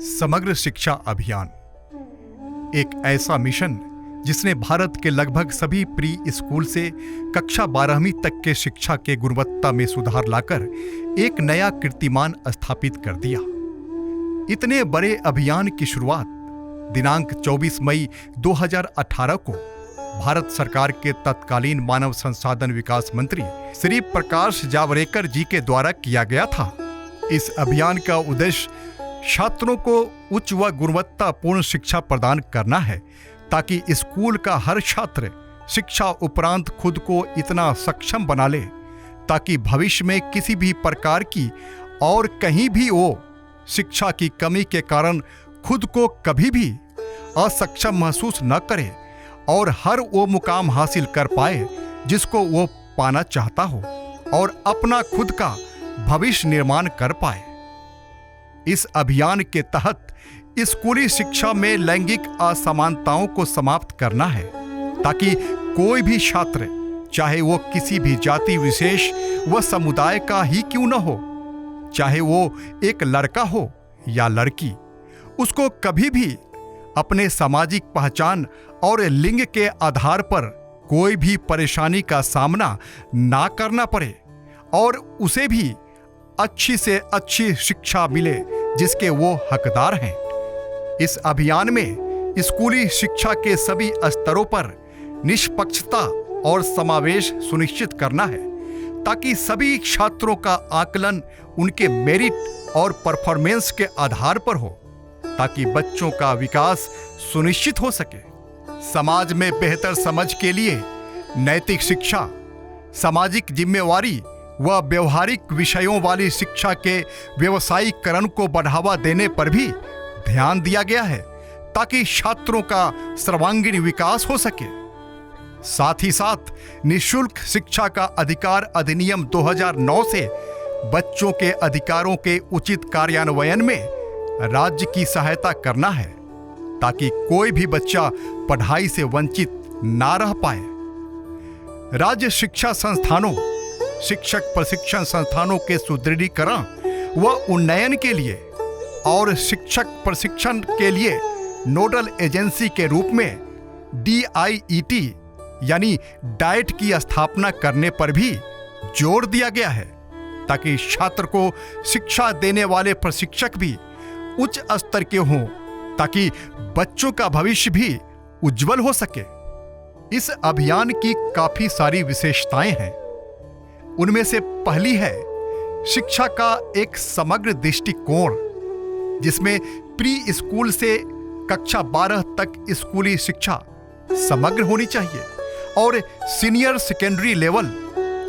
समग्र शिक्षा अभियान एक ऐसा मिशन जिसने भारत के लगभग सभी प्री स्कूल से कक्षा 12वीं तक के शिक्षा के गुणवत्ता में सुधार लाकर एक नया कीर्तिमान स्थापित कर दिया। इतने बड़े अभियान की शुरुआत दिनांक 24 मई 2018 को भारत सरकार के तत्कालीन मानव संसाधन विकास मंत्री श्री प्रकाश जावड़ेकर जी के द्वारा किया गया था। इस अभियान का उद्देश्य छात्रों को उच्च व गुणवत्तापूर्ण शिक्षा प्रदान करना है ताकि स्कूल का हर छात्र शिक्षा उपरांत खुद को इतना सक्षम बना ले ताकि भविष्य में किसी भी प्रकार की और कहीं भी वो शिक्षा की कमी के कारण खुद को कभी भी असक्षम महसूस न करे और हर वो मुकाम हासिल कर पाए जिसको वो पाना चाहता हो और अपना खुद का भविष्य निर्माण कर पाए। इस अभियान के तहत स्कूली शिक्षा में लैंगिक असमानताओं को समाप्त करना है ताकि कोई भी छात्र, चाहे वो किसी भी जाति विशेष व समुदाय का ही क्यों न हो, चाहे वो एक लड़का हो या लड़की, उसको कभी भी अपने सामाजिक पहचान और लिंग के आधार पर कोई भी परेशानी का सामना ना करना पड़े और उसे भी अच्छी से अच्छी शिक्षा मिले जिसके वो हकदार हैं। इस अभियान में स्कूली शिक्षा के सभी स्तरों पर निष्पक्षता और समावेश सुनिश्चित करना है ताकि सभी छात्रों का आकलन उनके मेरिट और परफॉर्मेंस के आधार पर हो ताकि बच्चों का विकास सुनिश्चित हो सके। समाज में बेहतर समझ के लिए नैतिक शिक्षा, सामाजिक जिम्मेवारी व व्यवहारिक विषयों वाली शिक्षा के व्यावसायीकरण को बढ़ावा देने पर भी ध्यान दिया गया है ताकि छात्रों का सर्वांगीण विकास हो सके। साथ ही साथ निःशुल्क शिक्षा का अधिकार अधिनियम 2009 से बच्चों के अधिकारों के उचित कार्यान्वयन में राज्य की सहायता करना है ताकि कोई भी बच्चा पढ़ाई से वंचित ना रह पाए। राज्य शिक्षा संस्थानों, शिक्षक प्रशिक्षण संस्थानों के सुदृढ़ीकरण व उन्नयन के लिए और शिक्षक प्रशिक्षण के लिए नोडल एजेंसी के रूप में DIET यानी डाइट की स्थापना करने पर भी जोर दिया गया है ताकि छात्र को शिक्षा देने वाले प्रशिक्षक भी उच्च स्तर के हों ताकि बच्चों का भविष्य भी उज्जवल हो सके। इस अभियान की काफी सारी विशेषताएं हैं। उनमें से पहली है शिक्षा का एक समग्र दृष्टिकोण जिसमें प्री स्कूल से कक्षा 12 तक स्कूली शिक्षा समग्र होनी चाहिए और सीनियर सेकेंडरी लेवल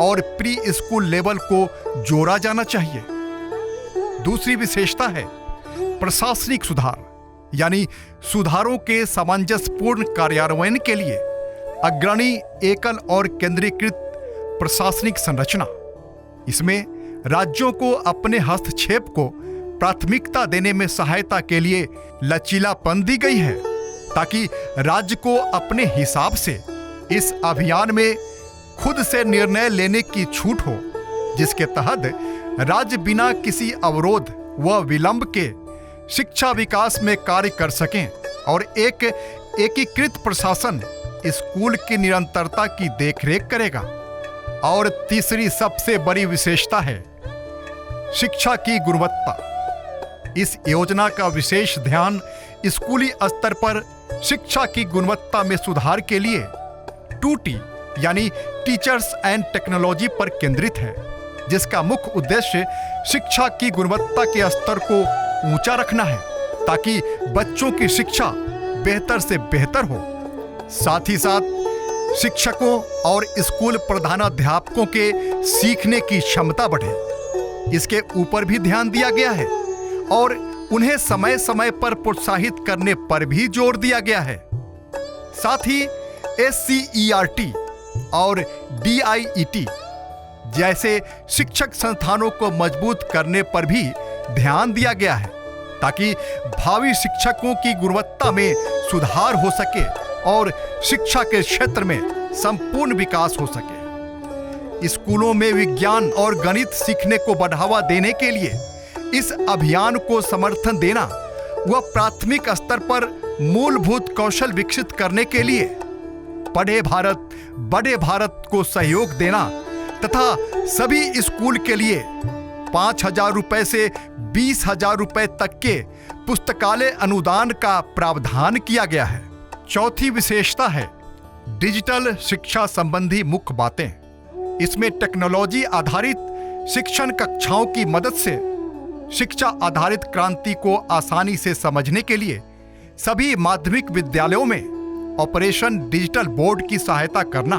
और प्री स्कूल लेवल को जोड़ा जाना चाहिए। दूसरी विशेषता है प्रशासनिक सुधार यानी सुधारों के सामंजस्यपूर्ण कार्यान्वयन के लिए अग्रणी एकल और केंद्रीकृत प्रशासनिक संरचना। इसमें राज्यों को अपने हस्तक्षेप को प्राथमिकता देने में सहायता के लिए लचीलापन दी गई है ताकि राज्य को अपने हिसाब से इस अभियान में खुद से निर्णय लेने की छूट हो जिसके तहत राज्य बिना किसी अवरोध व विलंब के शिक्षा विकास में कार्य कर सकें और एक एकीकृत प्रशासन स्कूल की निरंतरता की देखरेख करेगा। और तीसरी सबसे बड़ी विशेषता है शिक्षा की गुणवत्ता। इस योजना का विशेष ध्यान स्कूली स्तर पर शिक्षा की गुणवत्ता में सुधार के लिए 2T यानी टीचर्स एंड टेक्नोलॉजी पर केंद्रित है जिसका मुख्य उद्देश्य शिक्षा की गुणवत्ता के स्तर को ऊंचा रखना है ताकि बच्चों की शिक्षा बेहतर से बेहतर हो। साथ ही साथ शिक्षकों और स्कूल प्रधानाध्यापकों के सीखने की क्षमता बढ़े, इसके ऊपर भी ध्यान दिया गया है और उन्हें समय समय पर प्रोत्साहित करने पर भी जोर दिया गया है। साथ ही SCERT और DIET जैसे शिक्षक संस्थानों को मजबूत करने पर भी ध्यान दिया गया है ताकि भावी शिक्षकों की गुणवत्ता में सुधार हो सके और शिक्षा के क्षेत्र में संपूर्ण विकास हो सके। स्कूलों में विज्ञान और गणित सीखने को बढ़ावा देने के लिए इस अभियान को समर्थन देना व प्राथमिक स्तर पर मूलभूत कौशल विकसित करने के लिए पढ़े भारत बड़े भारत को सहयोग देना तथा सभी स्कूल के लिए 5,000 रुपए से 20,000 रुपए तक के पुस्तकालय अनुदान का प्रावधान किया गया है। चौथी विशेषता है डिजिटल शिक्षा संबंधी मुख्य बातें। इसमें टेक्नोलॉजी आधारित शिक्षण कक्षाओं की मदद से शिक्षा आधारित क्रांति को आसानी से समझने के लिए सभी माध्यमिक विद्यालयों में ऑपरेशन डिजिटल बोर्ड की सहायता करना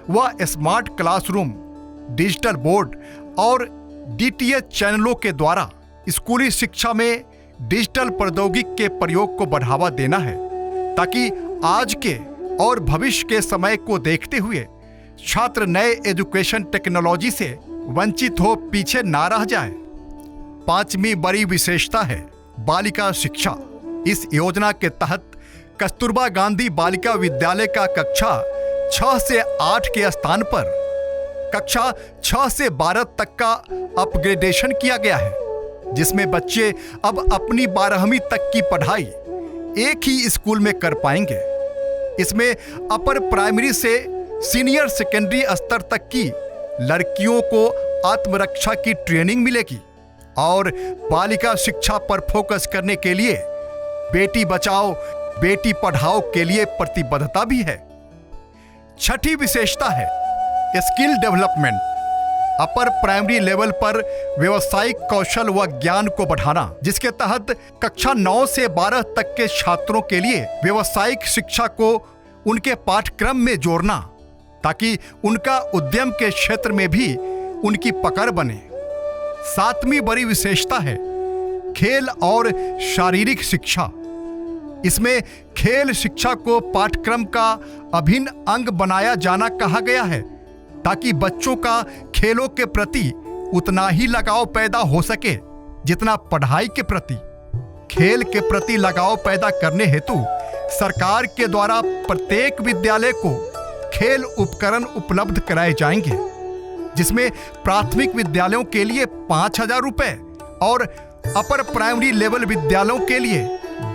व स्मार्ट क्लासरूम, डिजिटल बोर्ड और DTH चैनलों के द्वारा स्कूली शिक्षा में डिजिटल प्रौद्योगिकी के प्रयोग को बढ़ावा देना है, ताकि आज के और भविष्य के समय को देखते हुए छात्र नए एजुकेशन टेक्नोलॉजी से वंचित हो पीछे ना रह जाए। पांचवी बड़ी विशेषता है बालिका शिक्षा। इस योजना के तहत कस्तूरबा गांधी बालिका विद्यालय का कक्षा 6 से 8 के स्थान पर कक्षा 6 से 12 तक का अपग्रेडेशन किया गया है, जिसमें बच्चे अब अपनी 12वीं तक की पढ़ाई एक ही स्कूल में कर पाएंगे। इसमें अपर प्राइमरी से सीनियर सेकेंडरी स्तर तक की लड़कियों को आत्मरक्षा की ट्रेनिंग मिलेगी और बालिका शिक्षा पर फोकस करने के लिए बेटी बचाओ बेटी पढ़ाओ के लिए प्रतिबद्धता भी है। छठी विशेषता है skill development. Upper primary level पर व्यावसायिक कौशल व ज्ञान को बढ़ाना, जिसके तहत कक्षा 9 से 12 तक के छात्रों के लिए व्यावसायिक शिक्षा को उनके पाठ्यक्रम में जोड़ना, ताकि उनका उद्यम के क्षेत्र में भी उनकी पकड़ बने। सातवीं बड़ी विशेषता है खेल और शारीरिक शिक्षा। इसमें खेल शिक्षा को पाठ्यक्रम का अभिन्न अंग बनाया जाना कहा गया है, ताकि बच्चों का खेलों के प्रति उतना ही लगाव पैदा हो सके जितना पढ़ाई के प्रति। खेल के प्रति लगाव पैदा करने हेतु सरकार के द्वारा प्रत्येक विद्यालय को खेल उपकरण उपलब्ध कराए जाएंगे, जिसमें प्राथमिक विद्यालयों के लिए 5,000 रुपए और अपर प्राइमरी लेवल विद्यालयों के लिए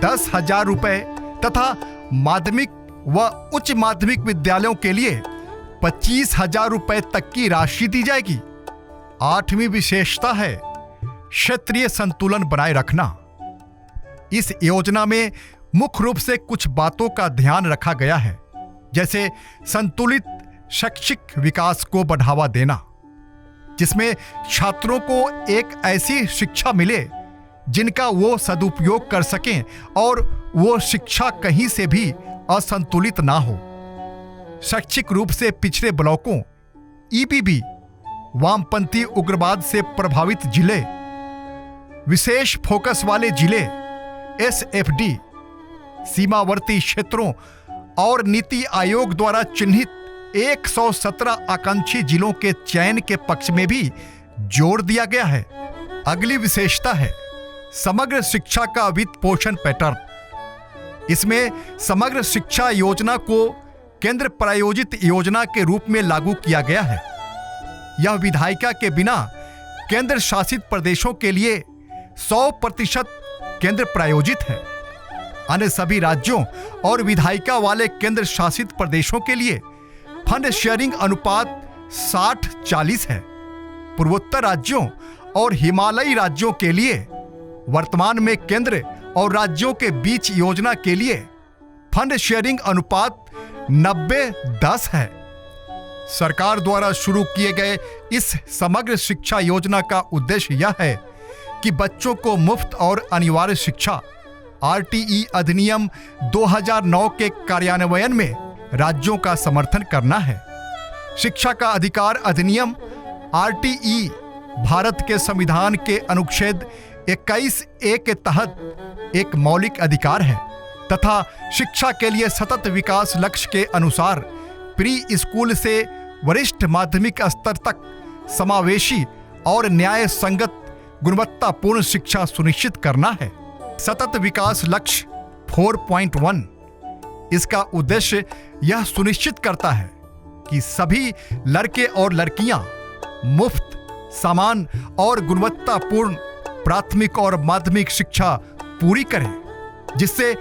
10,000 रुपए तथा माध्यमिक व उच्च माध्यमिक विद्यालयों के लिए 25,000 रुपए तक की राशि दी जाएगी। आठवीं विशेषता है क्षेत्रीय संतुलन बनाए रखना। इस योजना में मुख्य रूप से कुछ बातों का ध्यान रखा गया है, जैसे संतुलित शैक्षिक विकास को बढ़ावा देना, जिसमें छात्रों को एक ऐसी शिक्षा मिले जिनका वो सदुपयोग कर सकें और वो शिक्षा कहीं से भी असंतुलित ना हो। शैक्षिक रूप से पिछड़े ब्लॉकों, EBB, वामपंथी उग्रवाद से प्रभावित जिले, विशेष फोकस वाले जिले, SFD, सीमावर्ती क्षेत्रों और नीति आयोग द्वारा चिन्हित 117 आकांक्षी जिलों के चयन के पक्ष में भी जोर दिया गया है। अगली विशेषता है समग्र शिक्षा का वित्त पोषण पैटर्न। इसमें समग्र शिक्षा योजना को केंद्र प्रायोजित योजना के रूप में लागू किया गया है। यह विधायिका के बिना केंद्र शासित प्रदेशों के लिए 100% केंद्र प्रायोजित है। अन्य सभी राज्यों और विधायिका वाले केंद्र शासित प्रदेशों के लिए फंड शेयरिंग अनुपात 60-40 है। पूर्वोत्तर राज्यों और हिमालयी राज्यों के लिए वर्तमान में केंद्र और राज्यों के बीच योजना के लिए फंड शेयरिंग अनुपात 90-10 है। सरकार द्वारा शुरू किए गए इस समग्र शिक्षा योजना का उद्देश्य यह है कि बच्चों को मुफ्त और अनिवार्य शिक्षा RTE अधिनियम 2009 के कार्यान्वयन में राज्यों का समर्थन करना है। शिक्षा का अधिकार अधिनियम RTE भारत के संविधान के अनुच्छेद 21A के तहत एक मौलिक अधिकार है तथा शिक्षा के लिए सतत विकास लक्ष्य के अनुसार प्री स्कूल से वरिष्ठ माध्यमिक स्तर तक समावेशी और न्याय संगत गुणवत्तापूर्ण शिक्षा सुनिश्चित करना है। सतत विकास लक्ष्य 4.1 इसका उद्देश्य यह सुनिश्चित करता है कि सभी लड़के और लड़कियां मुफ्त, समान और गुणवत्तापूर्ण प्राथमिक और माध्यमिक शिक्षा पूरी करें। जिससे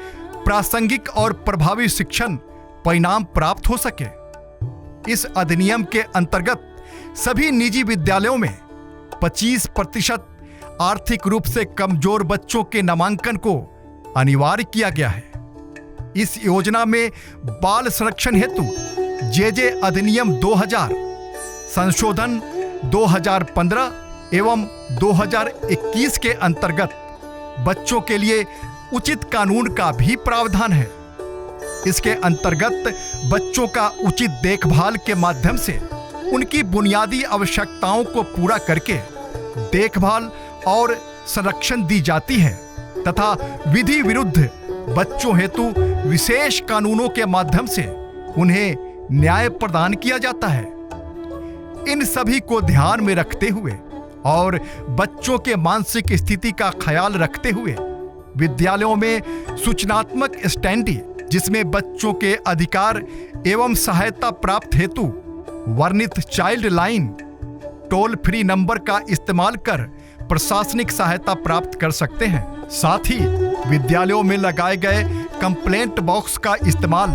प्रासंगिक और प्रभावी शिक्षण परिणाम प्राप्त हो सके। इस अधिनियम के अंतर्गत सभी निजी विद्यालयों में 25% आर्थिक रूप से कमजोर बच्चों के नामांकन को अनिवार्य किया गया है। इस योजना में बाल संरक्षण हेतु जे अधिनियम 2000, संशोधन 2015 एवं 2021 के अंतर्गत बच्चों के लिए उचित कानून का भी प्रावधान है। इसके अंतर्गत बच्चों का उचित देखभाल के माध्यम से उनकी बुनियादी आवश्यकताओं को पूरा करके देखभाल और संरक्षण दी जाती है तथा विधि विरुद्ध बच्चों हेतु विशेष कानूनों के माध्यम से उन्हें न्याय प्रदान किया जाता है। इन सभी को ध्यान में रखते हुए और बच्चों के मानसिक स्थिति का ख्याल रखते हुए विद्यालयों में सूचनात्मक स्टैंडी, जिसमें बच्चों के अधिकार एवं सहायता प्राप्त हेतु वर्णित child line toll free number का इस्तेमाल कर प्रशासनिक सहायता प्राप्त कर सकते हैं। साथ ही विद्यालयों में लगाए गए कंप्लेंट बॉक्स का इस्तेमाल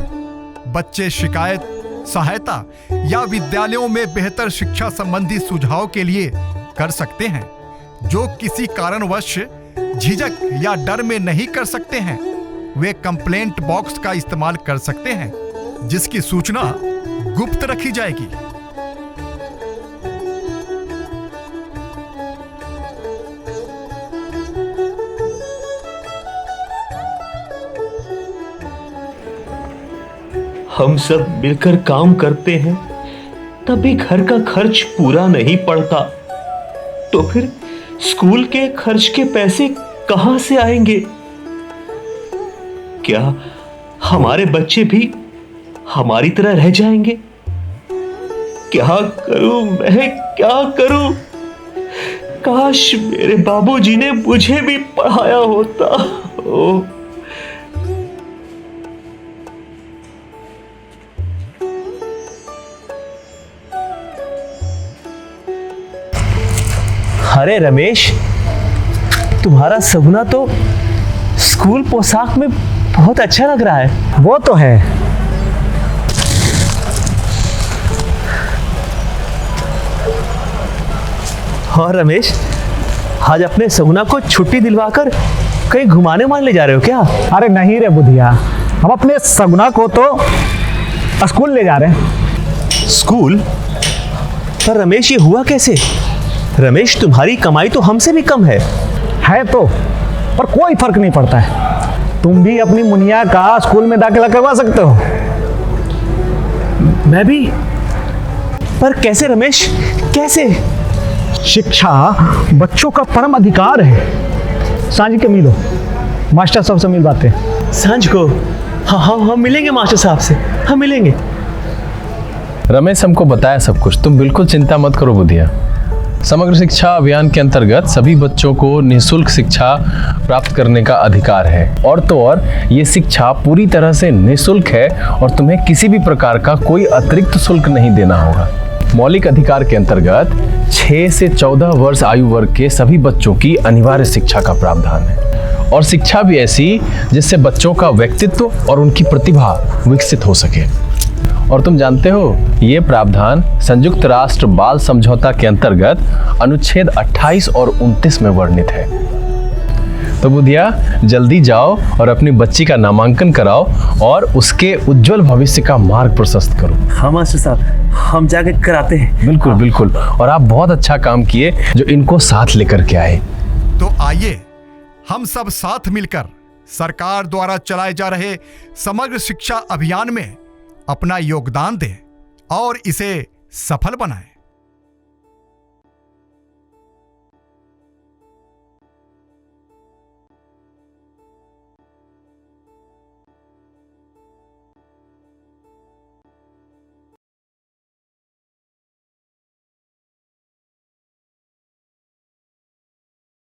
बच्चे शिकायत, सहायता या विद्यालयों में बेहतर शिक्षा संबंधी सुझाव के लिए कर सकते हैं। जो किसी कारणवश झिझक या डर में नहीं कर सकते हैं, वे कंप्लेंट बॉक्स का इस्तेमाल कर सकते हैं, जिसकी सूचना गुप्त रखी जाएगी। हम सब मिलकर काम करते हैं तब भी घर का खर्च पूरा नहीं पड़ता, तो फिर स्कूल के खर्च के पैसे कहां से आएंगे? क्या हमारे बच्चे भी हमारी तरह रह जाएंगे? क्या करूं मैं, क्या करूं? काश मेरे बाबूजी ने मुझे भी पढ़ाया होता। ओ अरे रमेश, तुम्हारा सपना तो स्कूल पोशाक में बहुत अच्छा लग रहा है। वो तो है। और रमेश, आज अपने सपना को छुट्टी दिलवाकर कहीं घुमाने मान ले जा रहे हो क्या? अरे नहीं रे बुधिया, हम अपने सगुना को तो स्कूल ले जा रहे हैं। स्कूल? पर रमेश, ये हुआ कैसे? रमेश, तुम्हारी कमाई तो हमसे भी कम है तो, पर कोई फर्क नहीं पड़ता है। तुम भी अपनी मुनिया का स्कूल में दाखिला करवा सकते हो। मैं भी? पर कैसे रमेश, कैसे? शिक्षा बच्चों का परम अधिकार है। सांझ के मिलो, मास्टर साहब से मिल बातें। सांझ को? हाँ, हम मिलेंगे मास्टर साहब से, हम मिलेंगे। रमेश हमको बताया सब कुछ, तुम बिल्कुल चिंता मत करो बुधिया। समग्र शिक्षा अभियान के अंतर्गत सभी बच्चों को निःशुल्क शिक्षा प्राप्त करने का अधिकार है, और तो और ये शिक्षा पूरी तरह से निःशुल्क है और तुम्हें किसी भी प्रकार का कोई अतिरिक्त शुल्क नहीं देना होगा। मौलिक अधिकार के अंतर्गत 6 से 14 वर्ष आयु वर्ग के सभी बच्चों की अनिवार्य शिक्षा का प्रावधान है, और शिक्षा भी ऐसी जिससे बच्चों का व्यक्तित्व और उनकी प्रतिभा विकसित हो सके। और तुम जानते हो, ये प्रावधान संयुक्त राष्ट्र बाल समझौता के अंतर्गत अनुच्छेद 28 और 29 में वर्णित है। तो बुधिया, जल्दी जाओ और अपनी बच्ची का नामांकन कराओ और उसके उज्जवल भविष्य का मार्ग प्रशस्त करो। हाँ मास्टर साहब, हम जाके कराते हैं। बिल्कुल बिल्कुल, और आप बहुत अच्छा काम किए जो इनको साथ लेकर के आए। तो आइए हम सब साथ मिलकर सरकार द्वारा चलाए जा रहे समग्र शिक्षा अभियान में अपना योगदान दें और इसे सफल बनाएं।